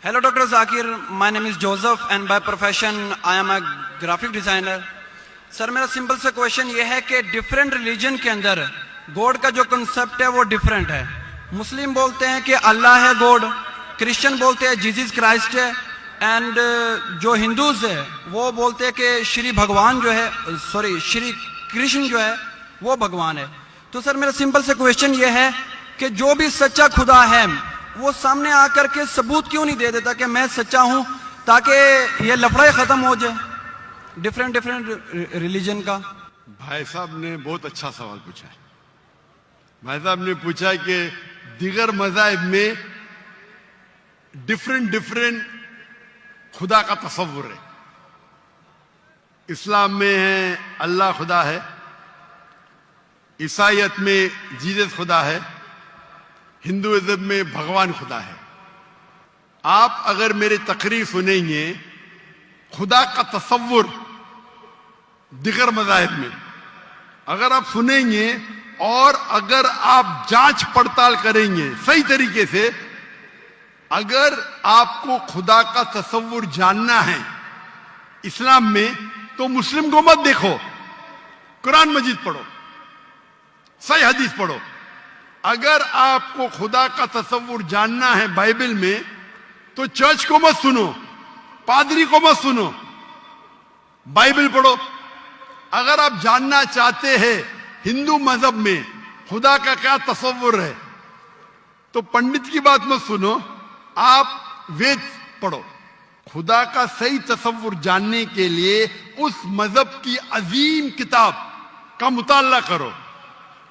Hello, Dr. Zakir. My name is Joseph and by profession I am a graphic designer. Sir मेरा simple सा question ये है कि different religion के अंदर गॉड का जो कंसेप्ट है वो डिफरेंट है. मुस्लिम बोलते हैं कि अल्लाह है गॉड, क्रिश्चियन बोलते हैं जीसस क्राइस्ट है, एंड जो हिंदूज है वो बोलते हैं कि श्री भगवान जो है श्री कृष्ण जो है वो भगवान है. तो सर मेरा सिंपल सा क्वेश्चन ये है कि जो भी सच्चा खुदा है वो सामने आकर के सबूत क्यों नहीं दे देता कि मैं सच्चा हूं, ताकि ये लफड़ा खत्म हो जाए डिफरेंट रिलीजन का. भाई साहब ने बहुत अच्छा सवाल पूछा है. भाई साहब ने पूछा कि दीगर मज़ाहिब में डिफरेंट खुदा का तसव्वुर है. इस्लाम में है अल्लाह खुदा है, ईसाईयत में जीसस खुदा है, हिंदुइज्म में भगवान खुदा है. आप अगर मेरी तकरीर सुनेंगे खुदा का तसव्वुर दिगर मज़ाहिब में अगर आप सुनेंगे और अगर आप जांच पड़ताल करेंगे सही तरीके से, अगर आपको खुदा का तसव्वुर जानना है इस्लाम में तो मुस्लिम को मत देखो, कुरान मजीद पढ़ो, सही हदीस पढ़ो. अगर आपको खुदा का तसव्वुर जानना है बाइबल में तो चर्च को मत सुनो, पादरी को मत सुनो, बाइबल पढ़ो. अगर आप जानना चाहते हैं हिंदू मजहब में खुदा का क्या तसव्वुर है तो पंडित की बात मत सुनो, आप वेद पढ़ो. खुदा का सही तसव्वुर जानने के लिए उस मजहब की अजीम किताब का मुताला करो,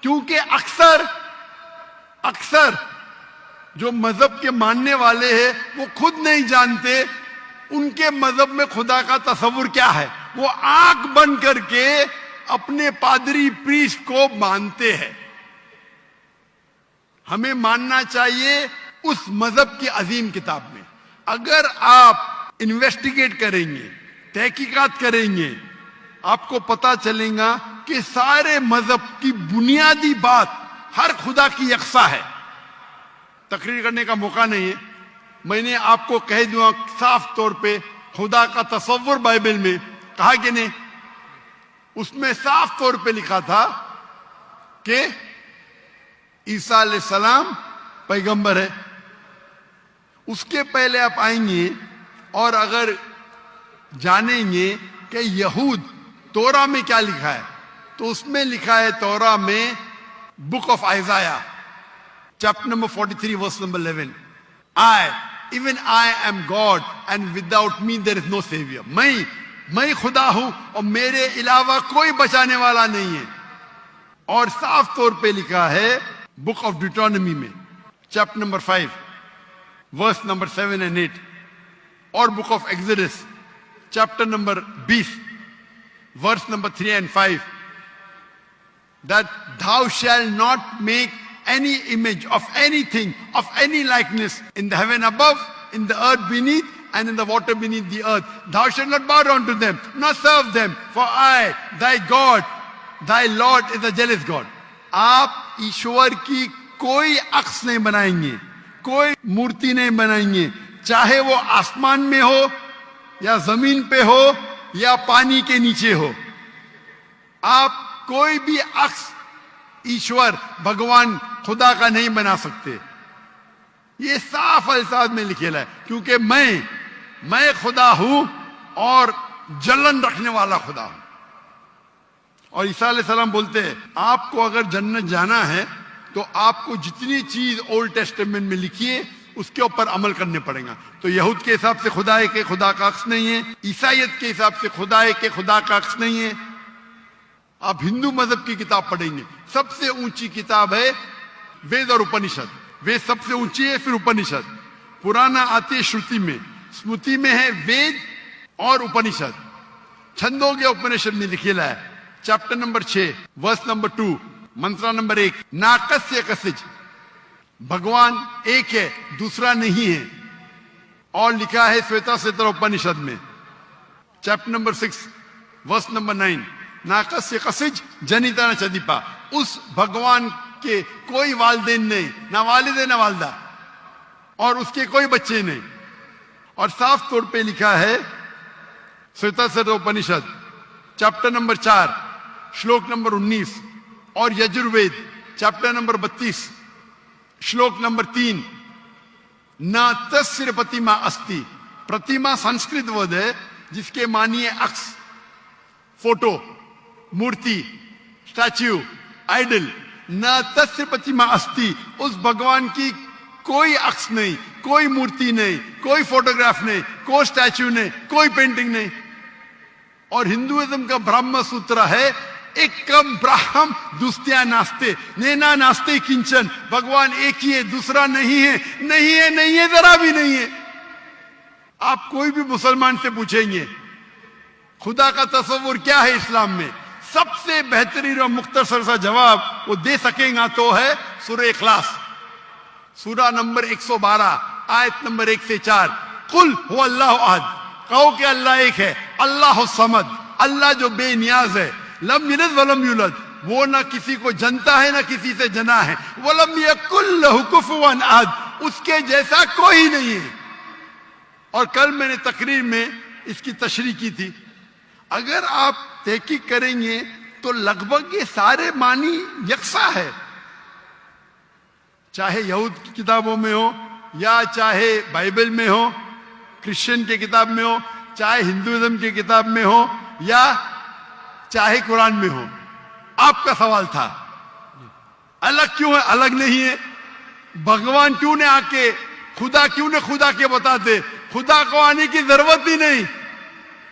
क्योंकि अक्सर जो मजहब के मानने वाले हैं वो खुद नहीं जानते उनके मजहब में खुदा का तसव्वुर क्या है. वो आंख बंद करके अपने पादरी प्रीस्ट को मानते हैं. हमें मानना चाहिए उस मजहब की अजीम किताब में. अगर आप इन्वेस्टिगेट करेंगे, तहकीकात करेंगे, आपको पता चलेगा कि सारे मजहब की बुनियादी बात हर खुदा की यकसा है. तकरीर करने का मौका नहीं है, मैंने आपको कह दूंगा साफ तौर पे खुदा का तसव्वुर बाइबल में कहा कि नहीं, उसमें साफ तौर पे लिखा था कि ईसा अलैहिस्सलाम पैगंबर है. उसके पहले आप आएंगे और अगर जानेंगे कि यहूद तोरा में क्या लिखा है तो उसमें लिखा है तोरा में book of Isaiah chapter number 43 verse number 11, even I am God and without me there is no savior. मैं खुदा हूं और मेरे अलावा कोई बचाने वाला नहीं है. और साफ तौर पे लिखा है बुक ऑफ डिटोनॉमी में chapter number 5 verse number 7 and 8 और book of Exodus chapter number 20 verse number 3 and 5 that thou shalt not make any image of anything of any likeness in the heaven above, in the earth beneath, and in the water beneath the earth. Thou shalt not bow down to them, nor serve them, for I, thy God, thy Lord is a jealous God. आप ईश्वर की कोई अक्स नहीं बनाएंगे, कोई मूर्ति नहीं बनाएंगे, चाहे वो आसमान में हो या जमीन पे हो या पानी के नीचे हो. आप कोई भी अक्स ईश्वर भगवान खुदा का नहीं बना सकते. ये साफ अल्फाज में लिखेला है, क्योंकि मैं खुदा हूं और जलन रखने वाला खुदा हूं. और ईसा अलैहिस्सलाम बोलते हैं आपको अगर जन्नत जाना है तो आपको जितनी चीज ओल्ड टेस्टामेंट में लिखी है उसके ऊपर अमल करने पड़ेगा. तो यहूद के हिसाब से खुदा है कि खुदा का अक्स नहीं है, ईसाईयत के हिसाब से खुदा है कि खुदा का अक्स नहीं है. आप हिंदू मजहब की किताब पढ़ेंगे, सबसे ऊंची किताब है वेद और उपनिषद. वेद सबसे ऊंची है, फिर उपनिषद. पुराना आती है श्रुति में, स्मृति में है वेद और उपनिषद. छंदोग्य उपनिषद में लिखेला है चैप्टर नंबर 6 वर्स नंबर 2 मंत्र नंबर 1 नाकस्य कसिज, भगवान एक है दूसरा नहीं है. और लिखा है श्वेता उपनिषद में चैप्टर नंबर 6 वर्स नंबर 9 नाकस्य कसिज जनिता न चदीपा. उस भगवान के कोई वालिदैन नहीं, ना वालिद है ना वालदा, और उसके कोई बच्चे नहीं. اور صاف طور پہ لکھا ہے سویتاسر اپنشد چیپٹر نمبر 4 شلوک نمبر 19 اور یجروید چیپٹر نمبر 32 شلوک نمبر 3 نہ تسر پتیما استی. پرتیما سنسکرت ورڈ ہے جس کے معنی ہے عکس، فوٹو، مورتی، اسٹیچو، آئیڈل. نہ تسر پتیما استی، اس بھگوان کی کوئی عکس نہیں، کوئی مورتی نہیں، کوئی فوٹوگراف نہیں، کوئی اسٹیچو نہیں، کوئی پینٹنگ نہیں. اور ہندوازم کا برہم سوتر ہے ایکم براہم دوستیا ناستے نینا ناستے کنچن. بھگوان ایک ہی ہے، دوسرا نہیں ہے، نہیں ہے، نہیں ہے، ذرا بھی نہیں ہے. آپ کوئی بھی مسلمان سے پوچھیں گے خدا کا تصور کیا ہے اسلام میں، سب سے بہترین اور مختصر سا جواب وہ دے سکیں گا تو ہے سورہ اخلاص، سورہ نمبر 112 آیت نمبر 1 سے 4. قل هو اللہ احد، کہو کہ اللہ ایک ہے، اللہ الصمد، اللہ جو بے نیاز ہے، لم یلد ولم یولد، وہ نہ کسی کو جنتا ہے نہ کسی سے جنا ہے، ولم یکن لہ کفوا احد، اس کے جیسا کوئی نہیں ہے. اور کل میں نے تقریر میں اس کی تشریح کی تھی. اگر آپ تحقیق کریں گے تو لگ بھگ یہ سارے معنی یکساں ہے، چاہے یہود کی کتابوں میں ہو یا چاہے بائبل میں ہو، کرسچن کی کتاب میں ہو، چاہے ہندوازم کی کتاب میں ہو یا چاہے قرآن میں ہو. آپ کا سوال تھا الگ کیوں ہے، الگ نہیں ہے. بھگوان کیوں نے آ کے خدا کیوں نے خدا کے بتاتے، خدا کو آنے کی ضرورت ہی نہیں.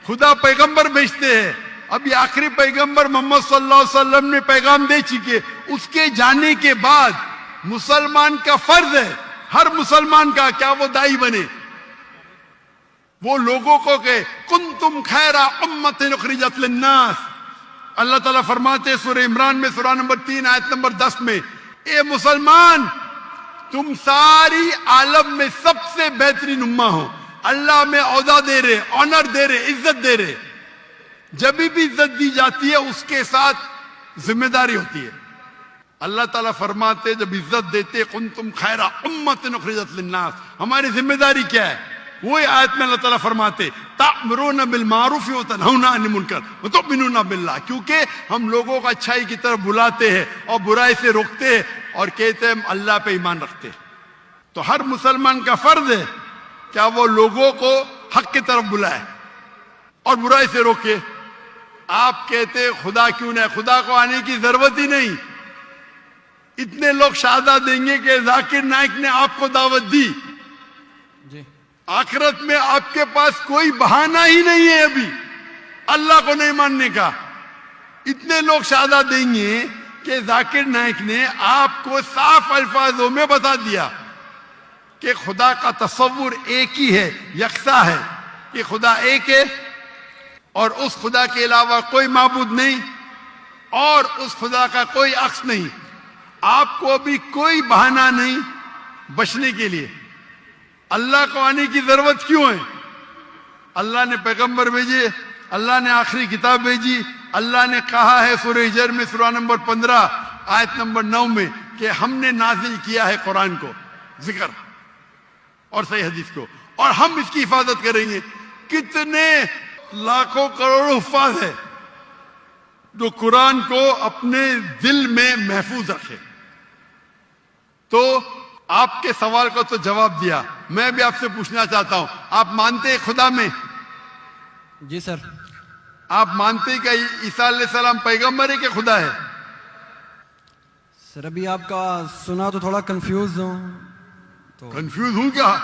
خدا پیغمبر بھیجتے ہیں. ابھی آخری پیغمبر محمد صلی اللہ علیہ وسلم نے پیغام دے چکے. اس کے جانے کے بعد مسلمان کا فرض ہے، ہر مسلمان کا، کیا وہ دائی بنے، وہ لوگوں کو کہ کنتم خیر امۃ اخرجت للناس. اللہ تعالیٰ فرماتے ہیں سورہ عمران میں سورہ نمبر 3 آیت نمبر 10 میں، اے مسلمان تم ساری عالم میں سب سے بہترین امہ ہو. اللہ میں عہدہ دے رہے، آنر دے رہے، عزت دے رہے. جب بھی عزت دی جاتی ہے اس کے ساتھ ذمہ داری ہوتی ہے. اللہ تعالیٰ فرماتے جب عزت دیتے کنتم خیر امۃ اخرجت للناس، ہماری ذمہ داری کیا ہے؟ وہی آیت میں اللہ تعالیٰ فرماتے تأمرون بالمعروف وتنہون عن المنکر وتؤمنون باللہ، کیونکہ ہم لوگوں کو اچھائی کی طرف بلاتے ہیں اور برائی سے روکتے ہیں اور کہتے ہیں ہم اللہ پہ ایمان رکھتے ہیں. تو ہر مسلمان کا فرض ہے کیا وہ لوگوں کو حق کی طرف بلائے اور برائی سے روکے. آپ کہتے خدا کیوں نہیں، خدا کو آنے کی ضرورت ہی نہیں. اتنے لوگ شہادہ دیں گے کہ ذاکر نائک نے آپ کو دعوت دی، آخرت میں آپ کے پاس کوئی بہانہ ہی نہیں ہے ابھی اللہ کو نہیں ماننے کا. اتنے لوگ شہادہ دیں گے کہ ذاکر نائک نے آپ کو صاف الفاظوں میں بتا دیا کہ خدا کا تصور ایک ہی ہے، یکساں ہے، کہ خدا ایک ہے اور اس خدا کے علاوہ کوئی معبود نہیں اور اس خدا کا کوئی عکس نہیں. آپ کو ابھی کوئی بہانہ نہیں بچنے کے لیے. اللہ کو آنے کی ضرورت کیوں ہے؟ اللہ نے پیغمبر بھیجے، اللہ نے آخری کتاب بھیجی. اللہ نے کہا ہے سورہ ہجر میں سورہ نمبر 15 آیت نمبر 9 میں کہ ہم نے نازل کیا ہے قرآن کو، ذکر اور صحیح حدیث کو، اور ہم اس کی حفاظت کریں گے. کتنے لاکھوں کروڑوں حفاظ ہے جو قرآن کو اپنے دل میں محفوظ رکھے. تو آپ کے سوال کو تو جواب دیا. میں بھی آپ سے پوچھنا چاہتا ہوں، آپ مانتے ہیں خدا میں؟ جی سر. آپ مانتے ہیں کہ عیسیٰ علیہ السلام پیغمبر ہے کہ خدا ہے؟ سر ابھی آپ کا سنا تو تھوڑا کنفیوز ہوں. تو کنفیوز ہوں کیا؟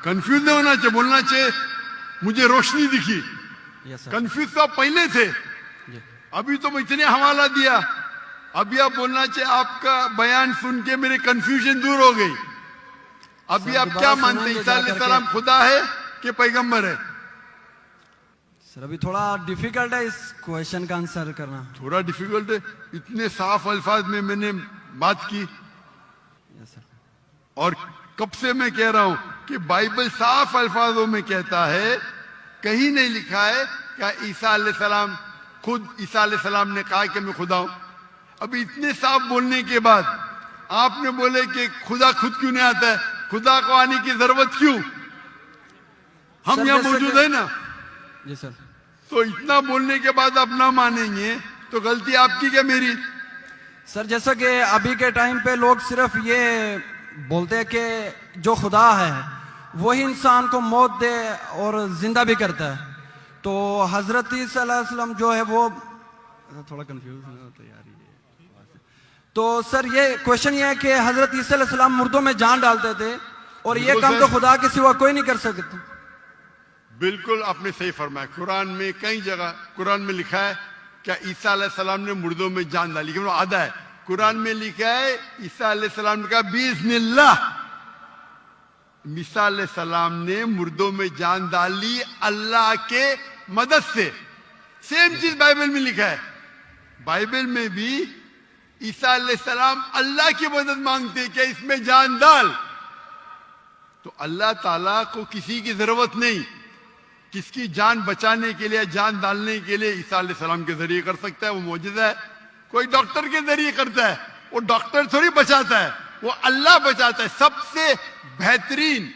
کنفیوز نہیں ہونا چاہیے، بولنا چاہیے مجھے روشنی دکھی. یس سر. کنفیوز تو آپ پہلے تھے، جی ابھی تو میں اتنے حوالہ دیا. ابھی آپ بولنا چاہیے آپ کا بیان سن کے میری کنفیوژن دور ہو گئی. ابھی سر آپ دوبارہ کیا سنائیں مانتے ہیں، گے عیسیٰ جا علیہ کر کے؟ السلام خدا ہے کہ پیغمبر ہے؟ سر ابھی تھوڑا ڈیفیکلٹ ہے اس کویشچن کا آنسر کرنا. تھوڑا ڈیفیکلٹ ہے، اتنے صاف الفاظ میں نے بات کی. یس سر. اور کب سے میں کہہ رہا ہوں کہ بائبل صاف الفاظوں میں کہتا ہے، کہیں نہیں لکھا ہے کہ عیسیٰ علیہ السلام خود عیسیٰ علیہ السلام نے کہا کہ میں خدا ہوں. ابھی اتنے صاف بولنے کے بعد آپ نے بولے کہ خدا خود کیوں نہیں آتا ہے، خدا کو آنے کی ضرورت کیوں؟ हम सर, यहाँ जैसे मौजूद कि- है ना, जी सर। तो इतना बोलने के बाद आप ना मानेंगे तो गलती आपकी क्या मेरी? सर जैसा कि अभी के टाइम पे लोग सिर्फ ये बोलते हैं कि जो खुदा है वही इंसान को मौत दे और जिंदा भी करता है, तो हजरत ईसा अलैहिस्सलाम जो है वो थोड़ा कंफ्यूज है तो यार ये। तो सर ये क्वेश्चन ये है कि हजरत ईसा अलैहिस्सलाम मुर्दों में जान डालते थे और ये बिल्कुल काम सर। तो खुदा के सिवा कोई नहीं कर सकता। बिल्कुल आपने सही फरमाया। कुरान में कई जगह कुरान में लिखा है क्या ईसा अलैहिस्सलाम ने मुर्दों में जान डाली, क्यों आधा है कुरान में लिखा है ईसा अलैहिस्सलाम ने कहा बिस्मिल्लाह, ईसा अलैहिस्सलाम ने मुर्दों में जान डाली अल्लाह के मदद से। सेम चीज बाइबल में लिखा है, बाइबल में भी ईसा अलैहिस्सलाम अल्लाह की मदद मांगते हैं, क्या इसमें जान डाल। तो अल्लाह ताला को किसी की जरूरत नहीं, किसकी जान बचाने के लिए जान डालने के लिए ईसा अलैहिस्सलाम के जरिए कर सकता है, वो मौजूदा है। कोई डॉक्टर के जरिए करता है, वो डॉक्टर थोड़ी बचाता है, वो अल्लाह बचाता है। सबसे बेहतरीन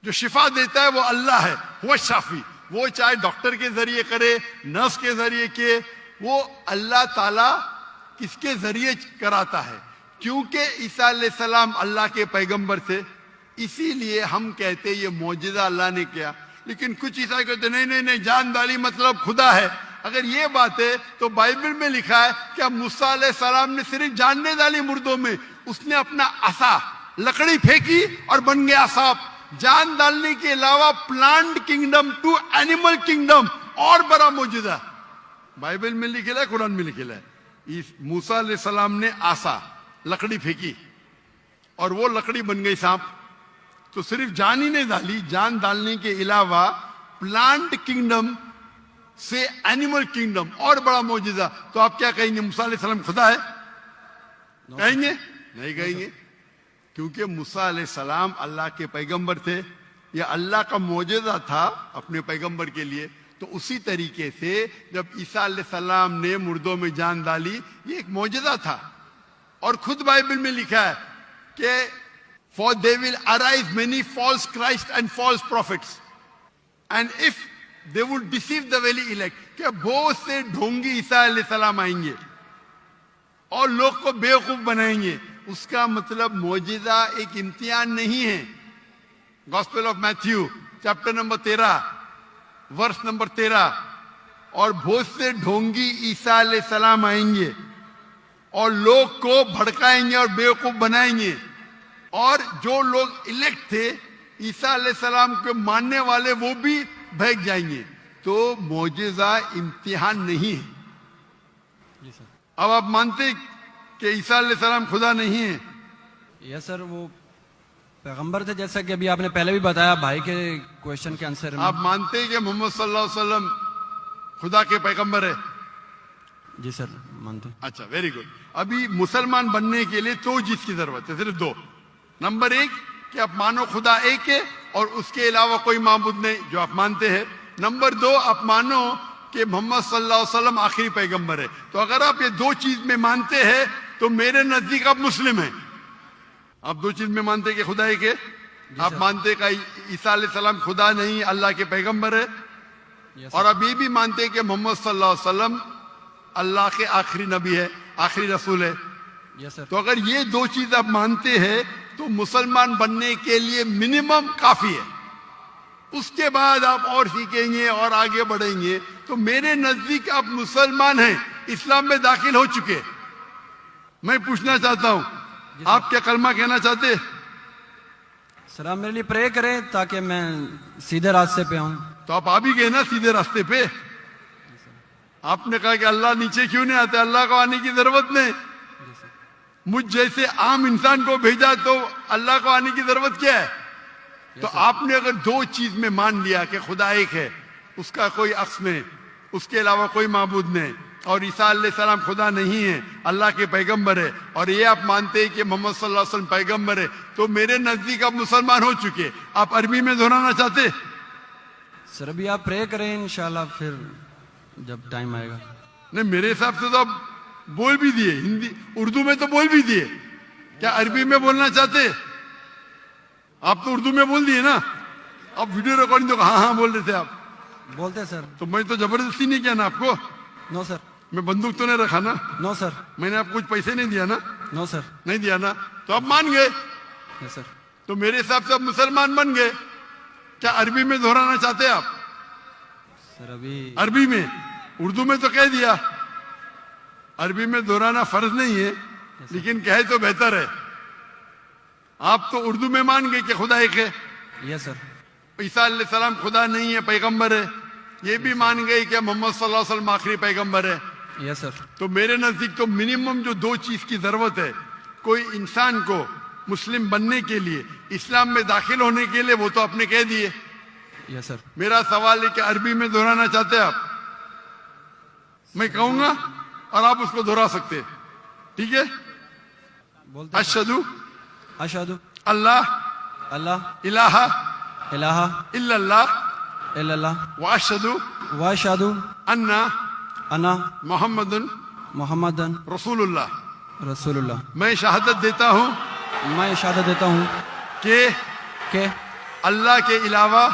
जो शिफा देता है वो अल्लाह है, वो शाफी। वो चाहे डॉक्टर के जरिए करे, नर्स के जरिए के, वो अल्लाह ताला किसके जरिए कराता है, क्योंकि ईसा अलैहिस्सलाम अल्लाह के पैगंबर थे, इसीलिए हम कहते ये मौजूदा अल्लाह ने किया। लेकिन कुछ ईसाई कहते नहीं नहीं नहीं, जान डाली मतलब खुदा है। अगर ये बात है तो बाइबल में लिखा है क्या मूसा अलैहिस्सलाम ने सिर्फ जान नहीं डाली मुर्दों में, उसने अपना असा लकड़ी फेंकी और बन गया सांप। जान डालने के अलावा plant kingdom to animal kingdom और बड़ा मौजूदा बाइबल में लिखेला है, कुरान में लिखेला है। इस मूसा अलैहिस्सलाम ने आसा लकड़ी फेंकी और वो लकड़ी बन गई सांप। तो सिर्फ जान ही नहीं डाली, जान डालने के अलावा प्लांट किंगडम से एनिमल किंगडम और बड़ा मौजूदा। तो आप क्या कहेंगे, मूसा अलैहिस्सलाम खुदा है? कहेंगे नहीं कहेंगे, क्योंकि मूसा अलैहिस्सलाम अल्लाह के पैगंबर थे, यह अल्लाह का मौजूदा था अपने पैगंबर के लिए। तो उसी तरीके से जब ईसा अलैहिस्सलाम ने मुर्दों में जान डाली, ये एक मौजूदा था। और खुद बाइबल में लिखा है कि For they will arise many false Christ and false prophets, and if they would deceive the very elect, कि बहुत से ढोंगी ईसा अलैहिस्सलाम आएंगे और लोग को बेवकूफ बनाएंगे। उसका मतलब मौजूदा एक इम्तिहान नहीं है। Gospel of Matthew chapter number 13 verse number 13, और बहुत से ढोंगी ईसा अलैहिस्सलाम आएंगे और लोग को भड़काएंगे और बेवकूफ बनाएंगे। और जो लोग इलेक्ट थे ईसा अलैहिस्सलाम के मानने वाले, वो भी भाग जाएंगे। तो मौजूदा इम्तिहान नहीं है। अब आप मानते कि ईसा अलैहिस्सलाम खुदा नहीं है? यस सर, वो पैगंबर थे, जैसा कि अभी आपने पहले भी बताया भाई के क्वेश्चन के आंसर में। आप मानते हैं कि मोहम्मद सल्लल्लाहु अलैहि वसल्लम खुदा के पैगंबर है? जी सर मानते हैं। अच्छा, वेरी गुड। अभी मुसलमान बनने के लिए दो चीज की जरूरत है, सिर्फ दो। नंबर एक कि आप मानो खुदा एक है और उसके अलावा कोई माबूद नहीं, जो आप मानते हैं। नंबर दो, आप मानो कि मोहम्मद सल्लल्लाहु अलैहि वसल्लम आखिरी पैगंबर है। तो अगर आप ये दो चीज में मानते हैं तो मेरे नजदीक आप मुस्लिम हैं। आप दो चीज में मानते हैं कि खुदा एक है, आप मानते हैं कि ईसा अलैहिस्सलाम खुदा नहीं अल्लाह के पैगंबर है, और अब ये भी मानते हैं कि मोहम्मद सल्लल्लाहु अलैहि वसल्लम अल्लाह के आखिरी नबी है, आखिरी रसूल है। Yes sir. तो अगर ये दो चीज आप मानते हैं तो मुसलमान बनने के लिए मिनिमम काफी है। उसके बाद आप और सीखेंगे और आगे बढ़ेंगे। तो मेरे नजदीक आप मुसलमान हैं, इस्लाम में दाखिल हो चुके। मैं पूछना चाहता हूं, आप क्या कलमा कहना चाहते? सर आप मेरे लिए प्रे करें ताकि मैं सीधे रास्ते पे आऊं। तो आप आ भी गए ना सीधे रास्ते पे। आपने कहा कि अल्लाह नीचे क्यों नहीं आते, अल्लाह को आने की जरूरत नहीं। मुझ जैसे आम इंसान को भेजा तो अल्लाह को आने की जरूरत क्या है? तो आपने अगर दो चीज में मान लिया कि खुदा एक है, उसका कोई अक्स नहीं, उसके अलावा कोई माबूद नहीं, और ईसा अलैहिस्सलाम खुदा नहीं है, अल्लाह के पैगंबर है, और ये आप मानते हैं कि मोहम्मद सल्लल्लाहु अलैहि वसल्लम पैगंबर है, तो मेरे नजदीक आप मुसलमान हो चुके। आप अरबी में दोहराना चाहते? सर अभी आप प्रे करें, इंशाल्लाह फिर जब टाइम आएगा। नहीं, मेरे हिसाब से तो आप बोल भी दिए, हिंदी उर्दू में तो बोल भी दिए। क्या अरबी में बोलना चाहते? आप तो उर्दू में बोल दिए ना। अब वीडियो रिकॉर्डिंग तो हाँ हाँ बोल रहे थे आप, बोलते हैं सर। तो मैं तो जबरदस्ती नहीं किया ना आपको, नो सर, मैं बंदूक तो नहीं रखा ना, नो सर, मैंने आपको कुछ पैसे नहीं दिया ना, नो सर। नहीं दिया ना, तो आप मान गए, यस सर। तो मेरे हिसाब से आप मुसलमान बन गए। क्या अरबी में दोहराना चाहते हैं आप? सर अभी अरबी में, उर्दू में तो कह दिया, अरबी में दोहराना फर्ज नहीं है, लेकिन कहे तो बेहतर है। आप तो उर्दू में मान गए कि खुदा एक है, यस सर। ईसा अलैहिस्सलाम खुदा नहीं है, पैगंबर है, ये भी मान गए कि मोहम्मद सल्लल्लाहु अलैहि वसल्लम आखिरी पैगंबर है। Yes sir. तो मेरे नजदीक तो मिनिमम जो दो चीज की जरूरत है कोई इंसान को मुस्लिम बनने के लिए, इस्लाम में दाखिल होने के लिए, वो तो आपने कह दिए। Yes sir. मेरा सवाल है कि अरबी में दोहराना चाहते हैं आप? मैं कहूंगा और आप उसको दोहरा सकते हैं, ठीक है? बोलते हैं। अशहदु अशहदु अल्लाह अल्लाह इलाहा इलाहा इल्लल्लाह इल्लल्लाह व अशहदु व अशहदु अन्ना अन्ना मोहम्मदुन मुहम्मदन रसूलुल्लाह। रसूलुल्लाह। मैं शहादत देता हूँ मैं शहादत देता हूँ कि कि अल्लाह के अलावा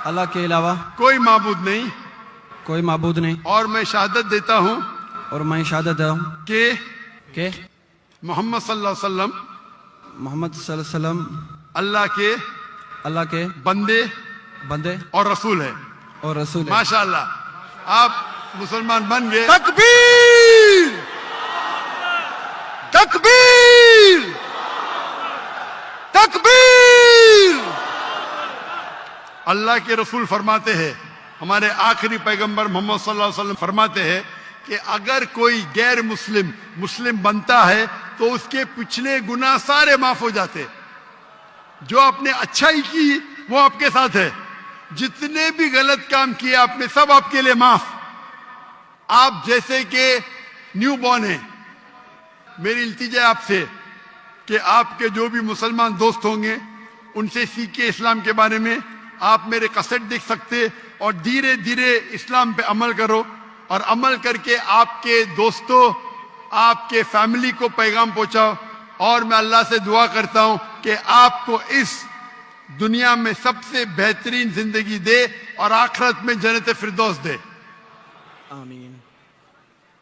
अल्लाह के अलावा कोई माबूद नहीं, कोई माबूद नहीं, और मैं शहादत देता हूँ और मैं शहादत देता हूँ कि कि मोहम्मद सल्लल्लाहु अलैहि वसल्लम मोहम्मद सल्लल्लाहु अलैहि वसल्लम अल्लाह के बंदे बंदे और रसूल है। और रसूल है। माशाअल्लाह, आप मुसलमान बन गए। तकबीर तकबीर तकबीर। अल्लाह के रसूल फरमाते हैं, हमारे आखिरी पैगंबर मोहम्मद सल्लल्लाहु अलैहि वसल्लम फरमाते हैं कि अगर कोई गैर मुस्लिम मुस्लिम बनता है तो उसके पिछले गुनाह सारे माफ हो जाते। जो आपने अच्छाई की वो आपके साथ है, जितने भी गलत काम किए आपने सब आपके लिए माफ। आप जैसे कि न्यू बॉर्न है, मेरी इल्तिजा है आपसे कि आपके जो भी मुसलमान दोस्त होंगे उनसे सीख के इस्लाम के बारे में आप मेरे कैसेट देख सकते और धीरे धीरे इस्लाम पे अमल करो, और अमल करके आपके दोस्तों आपके फैमिली को पैगाम पहुंचाओ। और मैं अल्लाह से दुआ करता हूं कि आपको इस दुनिया में सबसे बेहतरीन जिंदगी दे और आखिरत में जन्नत फिरदौस दे। आमीन।